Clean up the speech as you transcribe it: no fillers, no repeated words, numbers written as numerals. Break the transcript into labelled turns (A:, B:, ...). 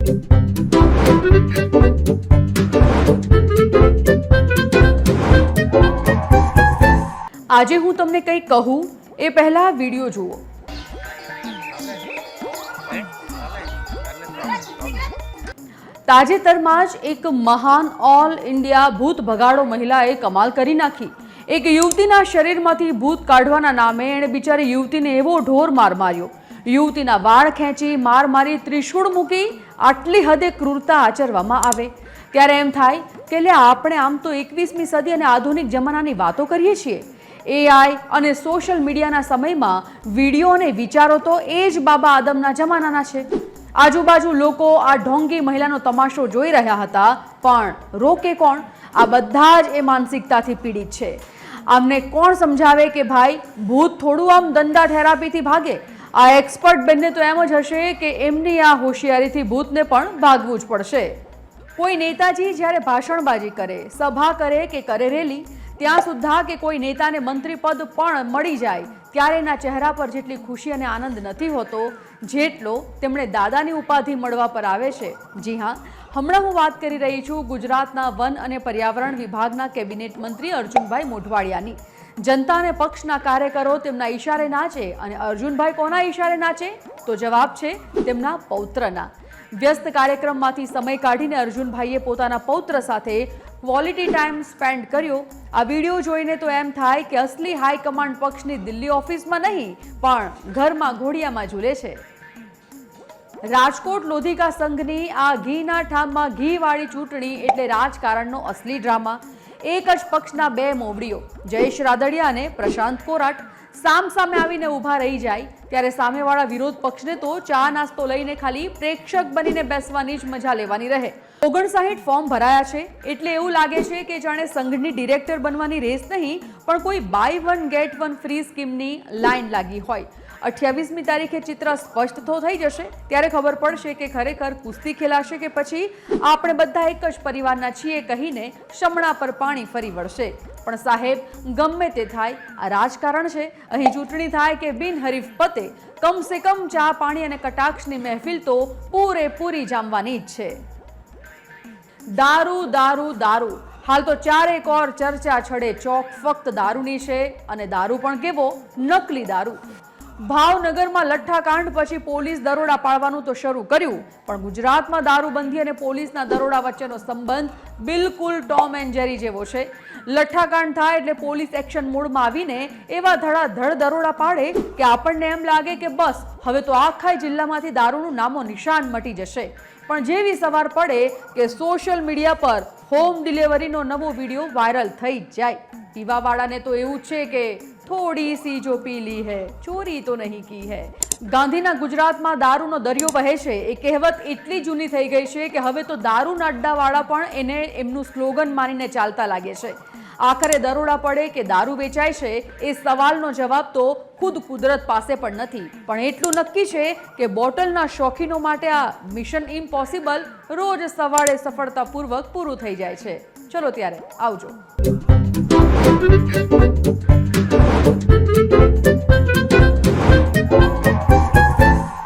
A: આજે હું તમને કંઈક કહું એ પહેલા વિડીયો જુઓ। તાજેતરમાં જ એક મહાન ઓલ ઇન્ડિયા ભૂત ભગાડો મહિલાએ કમાલ કરી નાખી। એક યુવતીના શરીરમાંથી ભૂત કાઢવાના નામે એણે બિચારી યુવતીને એવો ઢોર માર માર્યો, યુવતીના વાળ ખેંચી માર મારી ત્રિશૂળ મૂકી આટલી હદે ક્રૂરતા આચરવામાં આવે ત્યારે એમ થાય કે લે આપણે આમ તો 21મી સદી અને આધુનિક જમાનાની વાતો કરીએ છીએ। એઆઈ અને સોશિયલ મીડિયાના સમયમાં વિડીયો અને વિચારો તો એ જ બાબા આદમના જમાનાના છે। આજુબાજુ લોકો આ ઢોંગી મહિલાનો તમાશો જોઈ રહ્યા હતા, પણ રોકે કોણ? આ બધા જ એ માનસિકતાથી પીડિત છે। આમને કોણ સમજાવે કે ભાઈ ભૂત થોડું આમ દંડા થેરાપીથી ભાગે? આ એક્સપર્ટ બંને તો એમ જ હશે કે એમની આ હોશિયારીથી ભૂતને પણ ભાગવું જ પડશે। કોઈ નેતાજી જ્યારે ભાષણબાજી કરે, સભા કરે કે કરે રેલી, ત્યાં સુદ્ધા કે કોઈ નેતાને મંત્રી પદ પણ મળી જાય ત્યારે એના ચહેરા પર જેટલી ખુશી અને આનંદ નથી હોતો જેટલો તેમણે દાદાની ઉપાધિ મળવા પર આવે છે। જી હા, હમણાં હું વાત કરી રહી છું ગુજરાતના વન અને પર્યાવરણ વિભાગના કેબિનેટ મંત્રી અર્જુનભાઈ મોઢવાડિયાની। જનતા અને પક્ષના કાર્યકરો તેમના ઈશારે નાચે અને અર્જુનભાઈ કોના ઈશારે નાચે? તો જવાબ છે તેમના પૌત્રના। વ્યસ્ત કાર્યક્રમમાંથી સમય કાઢીને અર્જુનભાઈએ પોતાના પૌત્ર સાથે ક્વોલિટી ટાઈમ સ્પેન્ડ કર્યો। આ વિડીયો જોઈને તો એમ થાય કે અસલી હાઈકમાન્ડ પક્ષની દિલ્હી ઓફિસમાં નહીં પણ ઘરમાં ઘોડિયામાં ઝૂલે છે। રાજકોટ લોધિકા સંઘની આ ઘીના ઠામમાં ઘીવાળી ચૂંટણી એટલે રાજકારણનો અસલી ડ્રામા। એક જ પક્ષના બે મોવડીઓ જયેશ રાદડિયા અને પ્રશાંત કોરાટ સામસામે આવીને ઊભા રહી જાય ત્યારે સામેવાળા વિરોધ પક્ષને તો ચા નાસ્તો લઈને ખાલી પ્રેક્ષક બનીને બેસવાની જ મજા લેવાની રહે। 59 ફોર્મ ભરાયા છે એટલે એવું લાગે છે કે જાણે સંઘની ડિરેક્ટર બનવાની રેસ નહીં પણ કોઈ buy one get one free સ્કીમની લાઈન લાગી હોય। 28મી તારીખે ચિત્ર સ્પષ્ટ તો થઈ જશે ત્યારે ખબર પડશે કે ખરેખર કુસ્તી ખેલાશે કે પછી આપણે બધા એક જ પરિવારના છીએ કહીને શમણા પર પાણી ફરી વળશે। પણ સાહેબ ગમે તે થાય, આ રાજકારણ છે। અહીં ચૂંટણી થાય કે બિનહરીફ પતે, કમસે કમ ચા પાણી અને કટાક્ષની મહેફિલ તો પૂરેપૂરી જામવાની જ છે। દારૂ દારૂ દારૂ, હાલ તો ચારેક ઓર ચર્ચા છડે ચોક ફક્ત દારૂની છે અને દારૂ પણ કેવો? નકલી દારૂ। ભાવનગરમાં લઠ્ઠાકાંડ પછી પોલીસ દરોડા પાડવાનું તો શરૂ કર્યું પણ ગુજરાતમાં દારૂબંધી અને પોલીસના દરોડા વચ્ચેનો સંબંધ બિલકુલ ટોમ એન્ડ જેરી જેવો છે। લઠ્ઠાકાંડ થાય એટલે પોલીસ એક્શન મોડમાં આવીને એવા ધડાધડ દરોડા પાડે કે આપણને એમ લાગે કે બસ હવે તો આખા જિલ્લામાંથી દારૂનું નામો નિશાન મટી જશે। પણ જેવી સવાર પડે કે સોશિયલ મીડિયા પર હોમ ડિલિવરીનો નવો વિડીયો વાયરલ થઈ જ જાય। પીવાવાળાને તો એવું છે કે થોડી સી જો પી લી હૈ, ચોરી તો નહીં કી હૈ। ગાંધીના ગુજરાતમાં દારૂનો દરિયો વહે છે એ કહેવત એટલી જૂની થઈ ગઈ છે કે હવે તો દારૂના અડ્ડાવાળા પણ એને એમનું સ્લોગન માનીને ચાલતા લાગે છે। આખરે દરોડા પડે કે દારૂ વેચાય છે એ સવાલનો જવાબ તો ખુદ કુદરત પાસે પણ નથી, પણ એટલું નક્કી છે કે બોટલના શોખીનો માટે આ મિશન ઇમ્પોસિબલ રોજ સવારે સફળતાપૂર્વક પૂરું થઈ જાય છે। ચલો ત્યારે આવજો।